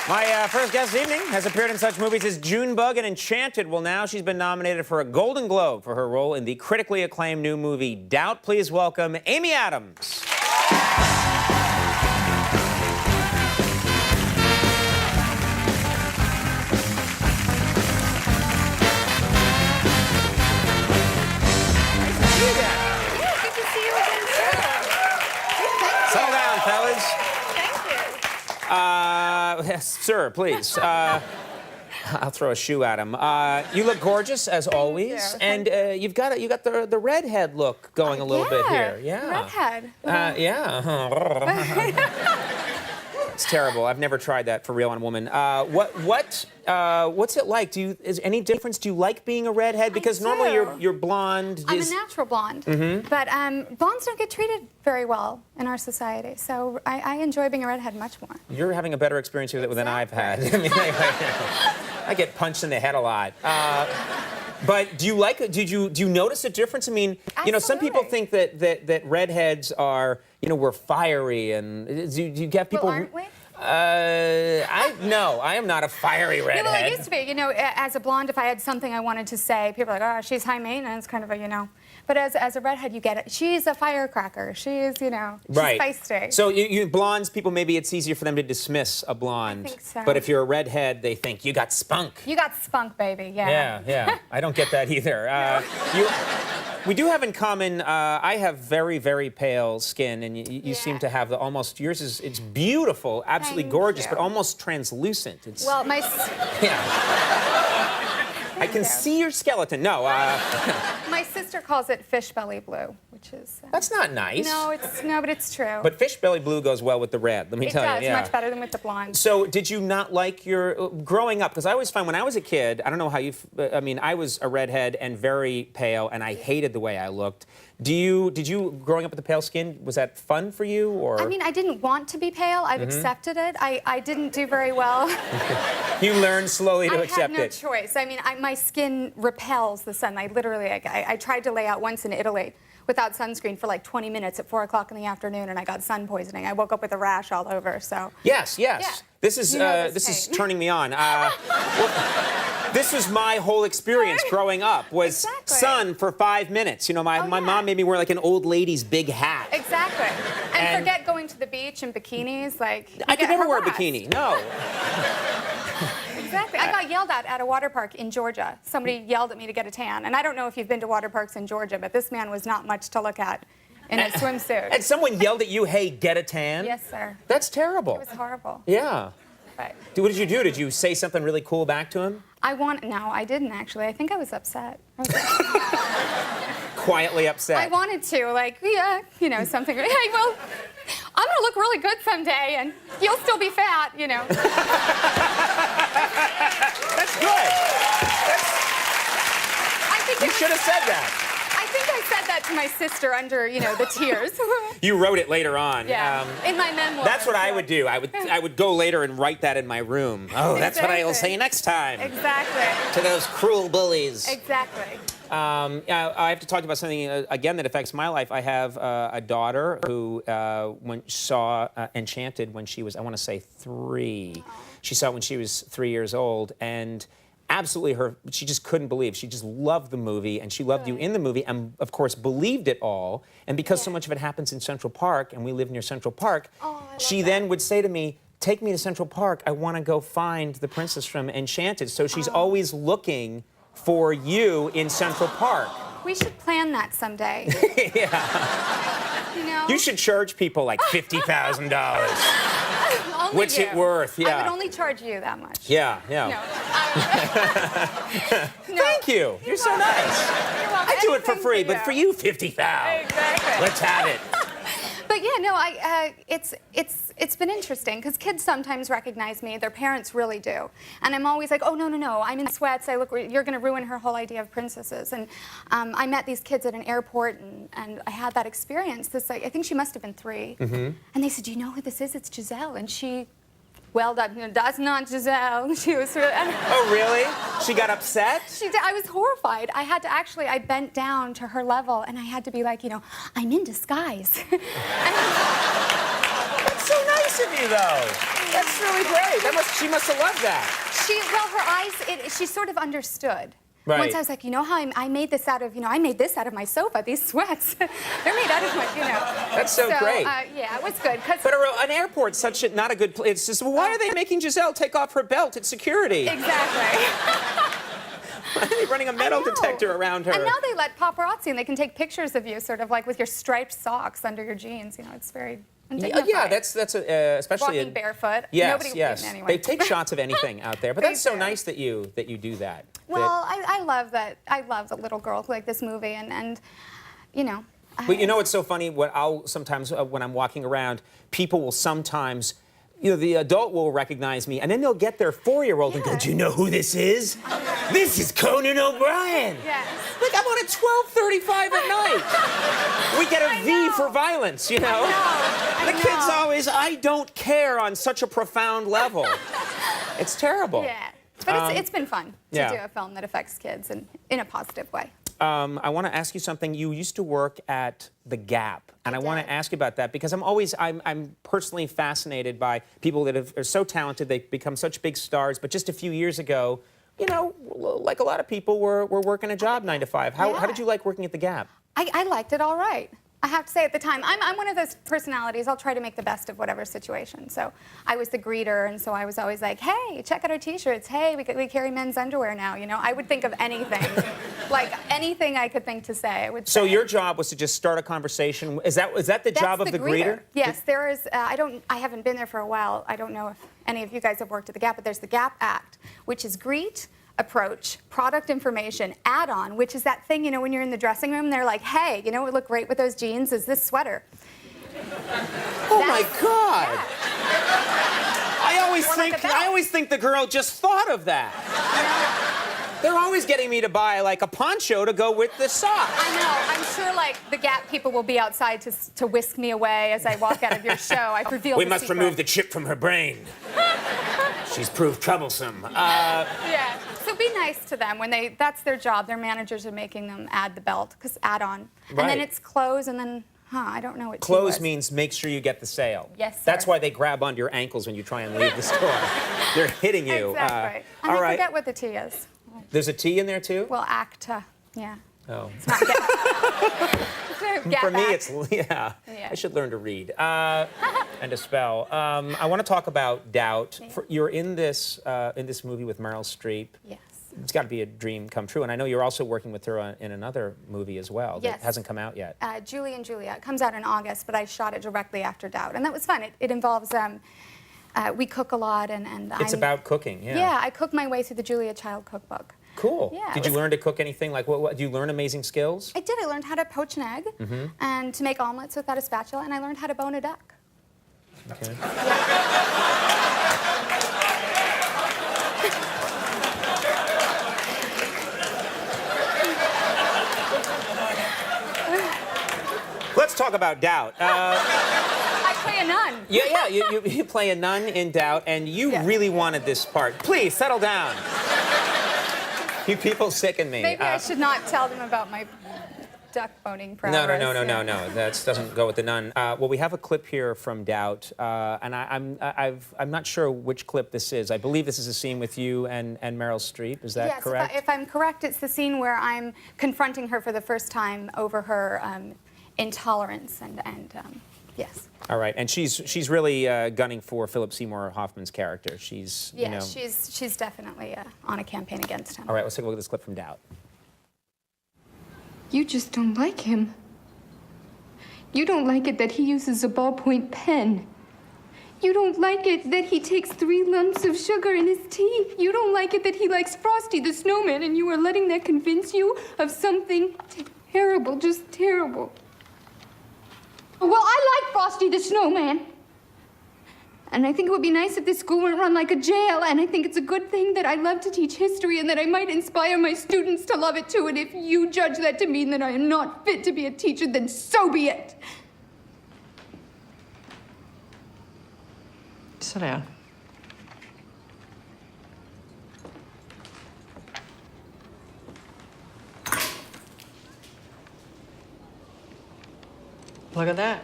My first guest this evening has appeared in such movies as Junebug and Enchanted. Well, now she's been nominated for a Golden Globe for her role in the critically acclaimed new movie Doubt. Please welcome Amy Adams. Settle down, fellas. Yes, sir, please. I'll throw a shoe at him. You look gorgeous as always, and you've got the redhead look going a little bit here. Yeah. Redhead. Yeah. It's terrible. I've never tried that for real on a woman. What's it like? Is any difference? Do you like being a redhead? Because normally you're blonde. I'm a natural blonde, but blondes don't get treated very well in our society. So I enjoy being a redhead much more. You're having a better experience with it than I've had. I mean, I get punched in the head a lot. But do you like it? Do you notice a difference? I mean, you know, some people think that redheads are, you know, we're fiery, and do you get people? Well, aren't we? No, I am not a fiery redhead. Yeah, well, it used to be. You know, as a blonde, if I had something I wanted to say, people are like, oh, she's high maintenance, kind of a, you know. But as a redhead, you get it. She's a firecracker. She's, you know, she's feisty. So you blondes, people, maybe it's easier for them to dismiss a blonde. I think so. But if you're a redhead, they think, you got spunk. You got spunk, baby, yeah. Yeah. I don't get that either. We do have in common, I have very, very pale skin, and you seem to have yours is, it's beautiful, absolutely gorgeous, but almost translucent. It's, well, my... Yeah. I can see your skeleton. No, My sister calls it fish belly blue, which is... That's not nice. No, but it's true. But fish belly blue goes well with the red, let me tell you. It does, much better than with the blonde. So did you not like your... growing up, because I always find when I was a kid, I don't know how you... I mean, I was a redhead and very pale, and I hated the way I looked. Did you, growing up with the pale skin, was that fun for you, or...? I mean, I didn't want to be pale. I've accepted it. I didn't do very well. You learned slowly to accept it. I had no choice. I mean, my skin repels the sun. I tried to lay out once in Italy without sunscreen for like 20 minutes at 4 o'clock in the afternoon, and I got sun poisoning. I woke up with a rash all over, so... Yes. Yeah. This is turning me on. This was my whole experience growing up, was sun for 5 minutes. You know, my mom made me wear like an old lady's big hat. Exactly. And forget going to the beach in bikinis, like... I could never wear a bikini, no. Exactly. I got yelled at a water park in Georgia. Somebody yelled at me to get a tan. And I don't know if you've been to water parks in Georgia, but this man was not much to look at in a swimsuit. And someone yelled at you, hey, get a tan? Yes, sir. That's terrible. It was horrible. Yeah. But what did you do? Did you say something really cool back to him? No, I didn't actually. I think I was upset. Quietly upset. I wanted to, like, yeah, you know, something. Hey, well, I'm gonna look really good someday, and you'll still be fat, you know. That's good. You should have said that. I think I said that to my sister under, you know, the tears. You wrote it later on. Yeah, in my memoir. That's what I would do. I would go later and write that in my room. Oh, that's what I will say next time. Exactly. To those cruel bullies. Exactly. I have to talk about something, again, that affects my life. I have a daughter who saw Enchanted when she was, I want to say, 3. She saw it when she was 3 years old, and absolutely she just couldn't believe. She just loved the movie, and she loved you in the movie, and of course believed it all. And because so much of it happens in Central Park, and we live near Central Park, she then would say to me, take me to Central Park. I want to go find the princess from Enchanted. So she's always looking for you in Central Park. We should plan that someday. Yeah. You know? You should charge people like $50,000. What's it worth? Yeah. I would only charge you that much. Yeah. No. Thank you. You're so nice. You're welcome. I do it for free, but for you, $50,000. Exactly. Let's have it. But yeah, no, it's been interesting because kids sometimes recognize me. Their parents really do, and I'm always like, oh no, I'm in sweats. You're going to ruin her whole idea of princesses. And I met these kids at an airport, and I had that experience. I think she must have been 3, and they said, do you know who this is? It's Giselle, and she. Well, that's not Giselle. She was really... Oh, really? She got upset? She did. I was horrified. I bent down to her level, and I had to be like, you know, I'm in disguise. That's so nice of you, though. That's really great. She must have loved that. Well, her eyes, she sort of understood. Right. Once I was like, you know how I made this out of, I made this out of my sofa, these sweats. They're made out of my, That's so great. Yeah, it was good. But an airport's not a good place. It's just, well, why are they making Giselle take off her belt? It's security. Exactly. Why are they running a metal detector around her? And now they let paparazzi, and they can take pictures of you sort of like with your striped socks under your jeans. It's very undignified. Yeah, that's especially walking barefoot. Yes, Nobody will yes. me anyway. They take shots of anything out there, but that's so nice that you do that. Well, I love that. I love the little girl who liked this movie, and But what's so funny? What I'll sometimes when I'm walking around, people will sometimes. The adult will recognize me, and then they'll get their 4-year-old and go, "Do you know who this is? This is Conan O'Brien." Yes. Like, I'm on at 12:35 at night. We get a V for violence, I know. The kids always, I don't care on such a profound level. It's terrible. Yeah. But it's been fun to do a film that affects kids in a positive way. I want to ask you something. You used to work at The Gap, and I want to ask you about that because I'm personally fascinated by people that are so talented, they become such big stars, but just a few years ago, like a lot of people were working a job 9 to 5. How did you like working at The Gap? I liked it all right. I have to say at the time, I'm one of those personalities, I'll try to make the best of whatever situation. So I was the greeter, and so I was always like, hey, check out our t-shirts. Hey, we carry men's underwear now. I would think of anything. Like anything I could think to say, I would say. So your job was to just start a conversation. Is that the job of the greeter? Yes, there is, I haven't been there for a while. I don't know if any of you guys have worked at The Gap, but there's the Gap Act, which is greet, approach, product information, add-on, which is that thing, when you're in the dressing room, they're like, hey, it would look great with those jeans, is this sweater. Oh my God. Yeah. I always think the girl just thought of that. They're always getting me to buy like a poncho to go with the socks. I know. I'm sure like the Gap people will be outside to whisk me away as I walk out of your show. I've revealed We must remove the chip from her brain. She's proved troublesome. Yeah. So be nice to them when that's their job. Their managers are making them add the belt, because add-on. Right. And then it's close, and then, I don't know what Close means make sure you get the sale. Yes, sir. That's why they grab onto your ankles when you try and leave the store. They're hitting you. Exactly. And I forget what the T is. There's a T in there, too? Well, ACTA, yeah. Oh. It's not For me, it's, yeah. I should learn to read and to spell. I want to talk about Doubt. Yeah. You're in this movie with Meryl Streep. Yes. It's got to be a dream come true. And I know you're also working with her in another movie as well that hasn't come out yet. Julie and Julia. It comes out in August, but I shot it directly after Doubt. And that was fun. It involves, we cook a lot, and It's about cooking, yeah. Yeah, I cook my way through the Julia Child cookbook. Cool. Yeah, did you learn to cook anything? Like, what did you learn amazing skills? I did. I learned how to poach an egg and to make omelets without a spatula, and I learned how to bone a duck. Okay. Let's talk about Doubt. I play a nun. Yeah, you play a nun in Doubt, and you really wanted this part. Please, settle down. You people sicken me. Maybe I should not tell them about my duck boning prowess. No. That doesn't go with the nun. Well, we have a clip here from Doubt, and I'm not sure which clip this is. I believe this is a scene with you and Meryl Streep. Is that correct? Yes, if I'm correct, it's the scene where I'm confronting her for the first time over her intolerance and yes. All right, and she's really gunning for Philip Seymour Hoffman's character. She's she's definitely on a campaign against him. All right, let's take a look at this clip from Doubt. You just don't like him. You don't like it that he uses a ballpoint pen. You don't like it that he takes 3 lumps of sugar in his tea. You don't like it that he likes Frosty the Snowman, and you are letting that convince you of something terrible, just terrible. Well, I like Frosty the Snowman. And I think it would be nice if this school weren't run like a jail, and I think it's a good thing that I love to teach history and that I might inspire my students to love it too, and if you judge that to mean that I am not fit to be a teacher, then so be it. Sit down. Look at that.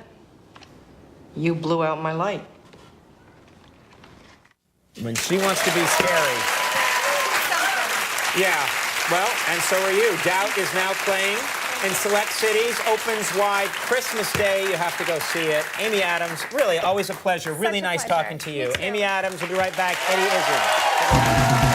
You blew out my light. When she wants to be scary. Yeah, well, and so are you. Doubt is now playing in select cities, opens wide Christmas Day. You have to go see it. Amy Adams, really, always a pleasure. Really nice talking to you. You too. Amy Adams, we'll be right back. Eddie Izzard.